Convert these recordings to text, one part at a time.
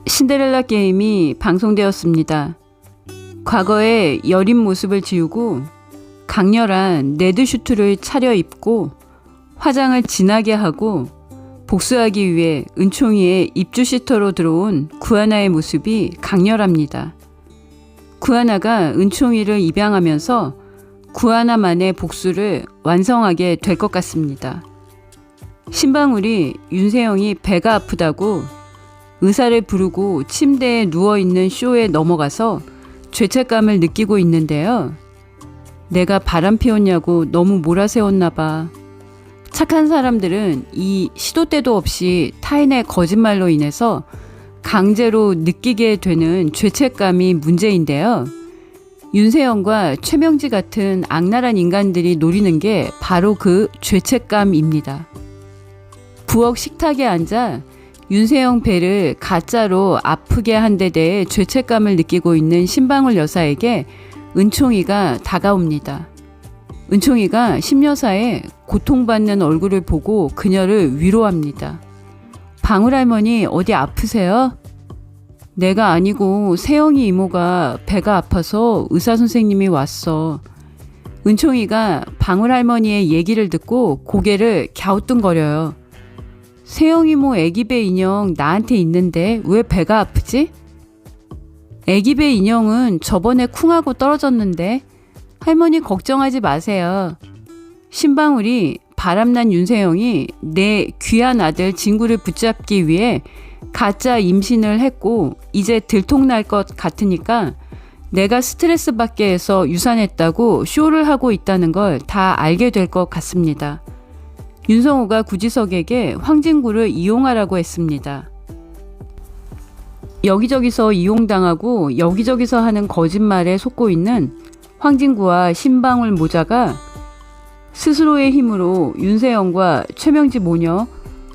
신데렐라 게임이 방송되었습니다. 과거의 여린 모습을 지우고 강렬한 네드슈트를 차려입고 화장을 진하게 하고 복수하기 위해 은총이의 입주시터로 들어온 구하나의 모습이 강렬합니다. 구하나가 은총이를 입양하면서 구하나만의 복수를 완성하게 될 것 같습니다. 신방울이 윤세영이 배가 아프다고 의사를 부르고 침대에 누워있는 쇼에 넘어가서 죄책감을 느끼고 있는데요. 내가 바람 피웠냐고 너무 몰아세웠나 봐. 착한 사람들은 이 시도 때도 없이 타인의 거짓말로 인해서 강제로 느끼게 되는 죄책감이 문제인데요. 윤세영과 최명지 같은 악랄한 인간들이 노리는 게 바로 그 죄책감입니다. 부엌 식탁에 앉아 윤세영 배를 가짜로 아프게 한 데 대해 죄책감을 느끼고 있는 신방울 여사에게 은총이가 다가옵니다. 은총이가 심여사의 고통받는 얼굴을 보고 그녀를 위로합니다. 방울 할머니 어디 아프세요? 내가 아니고 세영이 이모가 배가 아파서 의사 선생님이 왔어. 은총이가 방울 할머니의 얘기를 듣고 고개를 갸우뚱거려요. 세영 이모 애기배 인형 나한테 있는데 왜 배가 아프지? 애기배 인형은 저번에 쿵하고 떨어졌는데 할머니 걱정하지 마세요. 신방울이 바람난 윤세영이 내 귀한 아들 진구를 붙잡기 위해 가짜 임신을 했고 이제 들통날 것 같으니까 내가 스트레스 받게 해서 유산했다고 쇼를 하고 있다는 걸 다 알게 될 것 같습니다. 윤성호가 구지석에게 황진구를 이용하라고 했습니다. 여기저기서 이용당하고 여기저기서 하는 거짓말에 속고 있는 황진구와 신방울 모자가 스스로의 힘으로 윤세영과 최명지 모녀,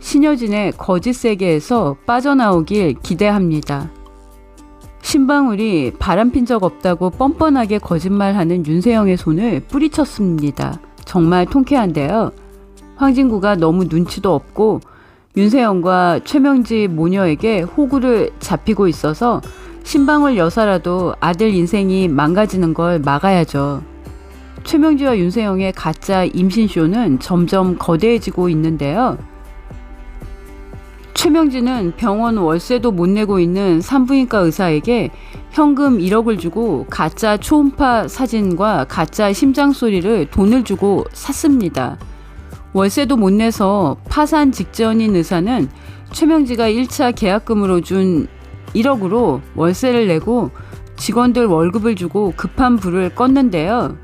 신여진의 거짓 세계에서 빠져나오길 기대합니다. 신방울이 바람핀 적 없다고 뻔뻔하게 거짓말하는 윤세영의 손을 뿌리쳤습니다. 정말 통쾌한데요. 황진구가 너무 눈치도 없고 윤세영과 최명지 모녀에게 호구를 잡히고 있어서 신방울 여사라도 아들 인생이 망가지는 걸 막아야죠. 최명지와 윤세영의 가짜 임신쇼는 점점 거대해지고 있는데요. 최명지는 병원 월세도 못 내고 있는 산부인과 의사에게 현금 1억을 주고 가짜 초음파 사진과 가짜 심장 소리를 돈을 주고 샀습니다. 월세도 못 내서 파산 직전인 의사는 최명지가 1차 계약금으로 준 1억으로 월세를 내고 직원들 월급을 주고 급한 불을 껐는데요.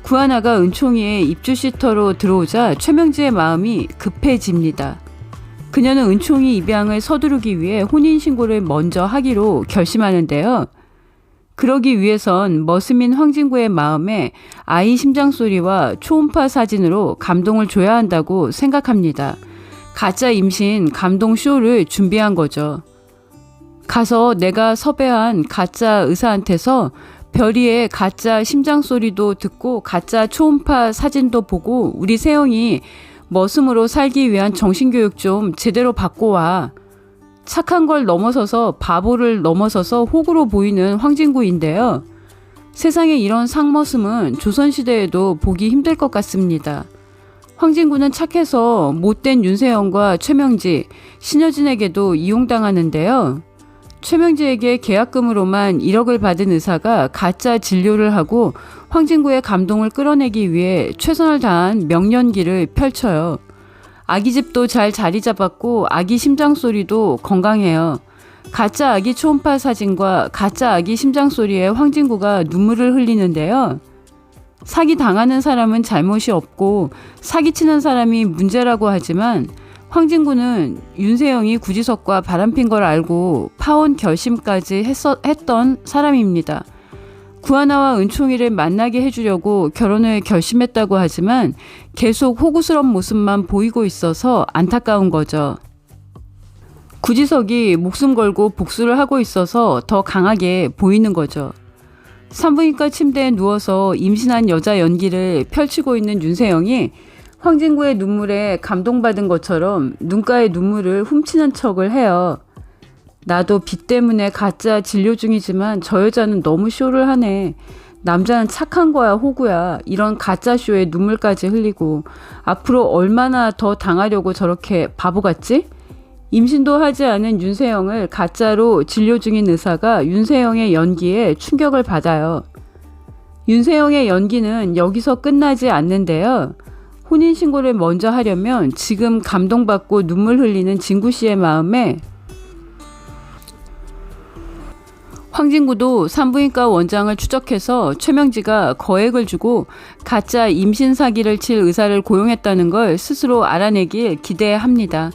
구하나가 은총이의 입주시터로 들어오자 최명지의 마음이 급해집니다. 그녀는 은총이 입양을 서두르기 위해 혼인신고를 먼저 하기로 결심하는데요. 그러기 위해선 머스민 황진구의 마음에 아이 심장소리와 초음파 사진으로 감동을 줘야 한다고 생각합니다. 가짜 임신 감동 쇼를 준비한 거죠. 가서 내가 섭외한 가짜 의사한테서 별이의 가짜 심장소리도 듣고 가짜 초음파 사진도 보고 우리 세영이 머슴으로 살기 위한 정신교육 좀 제대로 받고 와. 착한 걸 넘어서서 바보를 넘어서서 호구로 보이는 황진구인데요. 세상에 이런 상머슴은 조선시대에도 보기 힘들 것 같습니다. 황진구는 착해서 못된 윤세영과 최명지, 신여진에게도 이용당하는데요. 최명지에게 계약금으로만 1억을 받은 의사가 가짜 진료를 하고 황진구의 감동을 끌어내기 위해 최선을 다한 명년기를 펼쳐요. 아기 집도 잘 자리 잡았고 아기 심장 소리도 건강해요. 가짜 아기 초음파 사진과 가짜 아기 심장 소리에 황진구가 눈물을 흘리는데요. 사기 당하는 사람은 잘못이 없고 사기치는 사람이 문제라고 하지만 황진구는 윤세영이 구지석과 바람핀 걸 알고 파혼 결심까지 했던 사람입니다. 구하나와 은총이를 만나게 해주려고 결혼을 결심했다고 하지만 계속 호구스러운 모습만 보이고 있어서 안타까운 거죠. 구지석이 목숨 걸고 복수를 하고 있어서 더 강하게 보이는 거죠. 산부인과 침대에 누워서 임신한 여자 연기를 펼치고 있는 윤세영이 황진구의 눈물에 감동받은 것처럼 눈가의 눈물을 훔치는 척을 해요. 나도 빚 때문에 가짜 진료 중이지만 저 여자는 너무 쇼를 하네. 남자는 착한 거야, 호구야. 이런 가짜 쇼에 눈물까지 흘리고 앞으로 얼마나 더 당하려고 저렇게 바보 같지? 임신도 하지 않은 윤세영을 가짜로 진료 중인 의사가 윤세영의 연기에 충격을 받아요. 윤세영의 연기는 여기서 끝나지 않는데요. 혼인신고를 먼저 하려면 지금 감동받고 눈물 흘리는 진구 씨의 마음에 황진구도 산부인과 원장을 추적해서 최명지가 거액을 주고 가짜 임신 사기를 칠 의사를 고용했다는 걸 스스로 알아내길 기대합니다.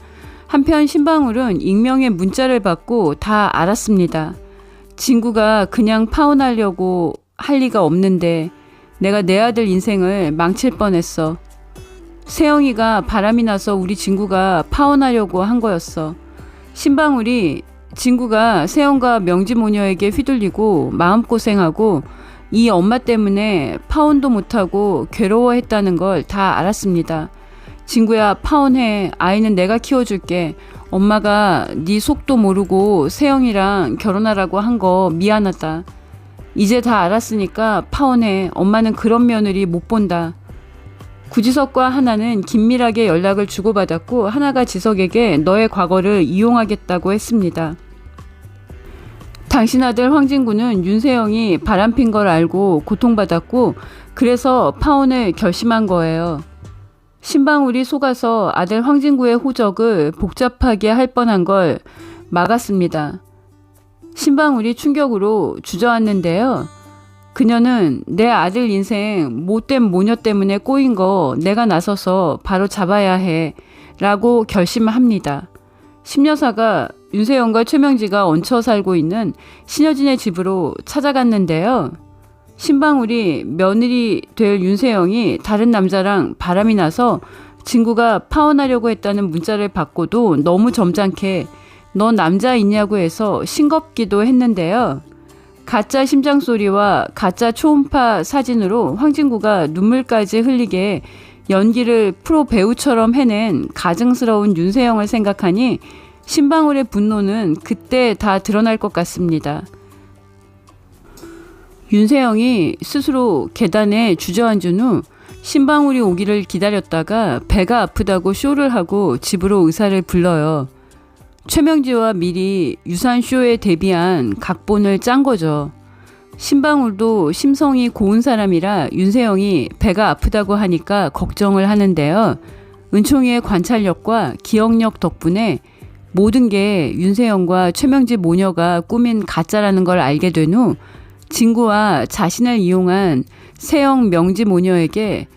한편 신방울은 익명의 문자를 받고 다 알았습니다. 진구가 그냥 파혼하려고 할 리가 없는데 내가 내 아들 인생을 망칠 뻔했어. 세영이가 바람이 나서 우리 진구가 파혼하려고 한 거였어. 신방울이 진구가 세영과 명지모녀에게 휘둘리고 마음고생하고 이 엄마 때문에 파혼도 못하고 괴로워했다는 걸 다 알았습니다. 진구야, 파혼해. 아이는 내가 키워줄게. 엄마가 네 속도 모르고 세영이랑 결혼하라고 한 거 미안하다. 이제 다 알았으니까 파혼해. 엄마는 그런 며느리 못 본다. 구지석과 하나는 긴밀하게 연락을 주고받았고 하나가 지석에게 너의 과거를 이용하겠다고 했습니다. 당신 아들 황진구는 윤세영이 바람핀 걸 알고 고통받았고 그래서 파혼을 결심한 거예요. 신방울이 속아서 아들 황진구의 호적을 복잡하게 할 뻔한 걸 막았습니다. 신방울이 충격으로 주저앉는데요. 그녀는 내 아들 인생 못된 모녀 때문에 꼬인 거 내가 나서서 바로 잡아야 해 라고 결심합니다. 심여사가 윤세영과 최명지가 얹혀 살고 있는 신여진의 집으로 찾아갔는데요. 신방울이 며느리 될 윤세영이 다른 남자랑 바람이 나서 진구가 파혼하려고 했다는 문자를 받고도 너무 점잖게 너 남자 있냐고 해서 싱겁기도 했는데요. 가짜 심장소리와 가짜 초음파 사진으로 황진구가 눈물까지 흘리게 연기를 프로 배우처럼 해낸 가증스러운 윤세영을 생각하니 신방울의 분노는 그때 다 드러날 것 같습니다. 윤세영이 스스로 계단에 주저앉은 후 신방울이 오기를 기다렸다가 배가 아프다고 쇼를 하고 집으로 의사를 불러요. 최명지와 미리 유산쇼에 대비한 각본을 짠 거죠. 신방울도 심성이 고운 사람이라 윤세영이 배가 아프다고 하니까 걱정을 하는데요. 은총이의 관찰력과 기억력 덕분에 모든 게 윤세영과 최명지 모녀가 꾸민 가짜라는 걸 알게 된 후 진구와 자신을 이용한 세영 명지 모녀에게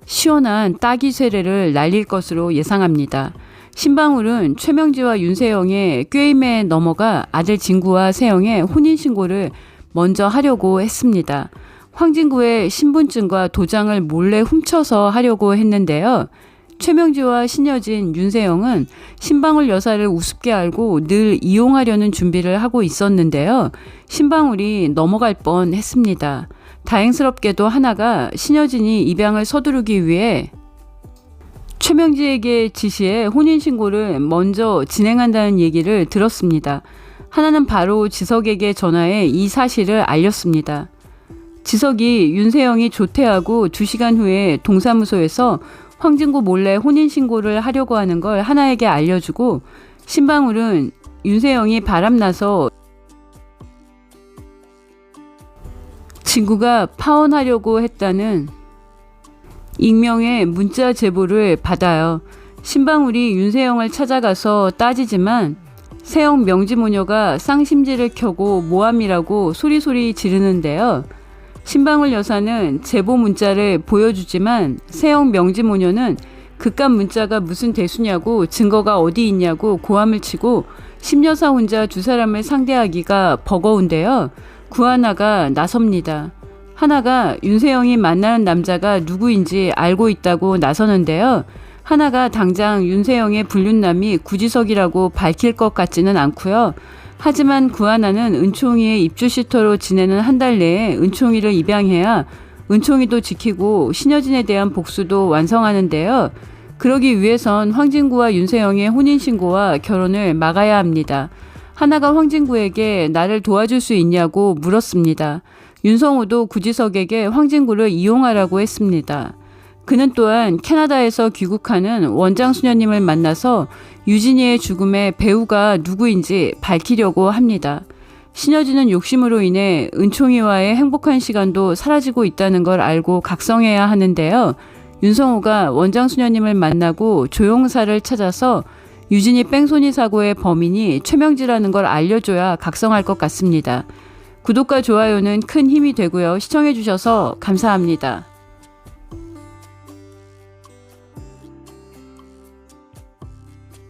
시원한 따기 세례를 날릴 것으로 예상합니다. 신방울은 최명지와 윤세영의 꾀임에 넘어가 아들 진구와 세영의 혼인신고를 먼저 하려고 했습니다. 황진구의 신분증과 도장을 몰래 훔쳐서 하려고 했는데요. 최명지와 신여진, 윤세영은 신방울 여사를 우습게 알고 늘 이용하려는 준비를 하고 있었는데요. 신방울이 넘어갈 뻔했습니다. 다행스럽게도 하나가 신여진이 입양을 서두르기 위해 최명지에게 지시해 혼인신고를 먼저 진행한다는 얘기를 들었습니다. 하나는 바로 지석에게 전화해 이 사실을 알렸습니다. 지석이 윤세영이 조퇴하고 2시간 후에 동사무소에서 황진구 몰래 혼인신고를 하려고 하는 걸 하나에게 알려주고 신방울은 윤세영이 바람나서 진구가 파혼하려고 했다는 익명의 문자 제보를 받아요. 신방울이 윤세영을 찾아가서 따지지만 세영 명지모녀가 쌍심지를 켜고 모함이라고 소리소리 지르는데요. 신방울 여사는 제보 문자를 보여주지만 세영 명지모녀는 그깟 문자가 무슨 대수냐고 증거가 어디 있냐고 고함을 치고 심여사 혼자 2사람을 상대하기가 버거운데요. 구하나가 나섭니다. 하나가 윤세영이 만나는 남자가 누구인지 알고 있다고 나서는데요. 하나가 당장 윤세영의 불륜남이 구지석이라고 밝힐 것 같지는 않고요. 하지만 구하나는 은총이의 입주시터로 지내는 한 달 내에 은총이를 입양해야 은총이도 지키고 신여진에 대한 복수도 완성하는데요. 그러기 위해선 황진구와 윤세영의 혼인신고와 결혼을 막아야 합니다. 하나가 황진구에게 나를 도와줄 수 있냐고 물었습니다. 윤성호도 구지석에게 황진구를 이용하라고 했습니다. 그는 또한 캐나다에서 귀국하는 원장 수녀님을 만나서 유진이의 죽음의 배우가 누구인지 밝히려고 합니다. 신여진은 욕심으로 인해 은총이와의 행복한 시간도 사라지고 있다는 걸 알고 각성해야 하는데요. 윤성호가 원장 수녀님을 만나고 조용사를 찾아서 유진이 뺑소니 사고의 범인이 최명지라는 걸 알려줘야 각성할 것 같습니다. 구독과 좋아요는 큰 힘이 되고요. 시청해주셔서 감사합니다.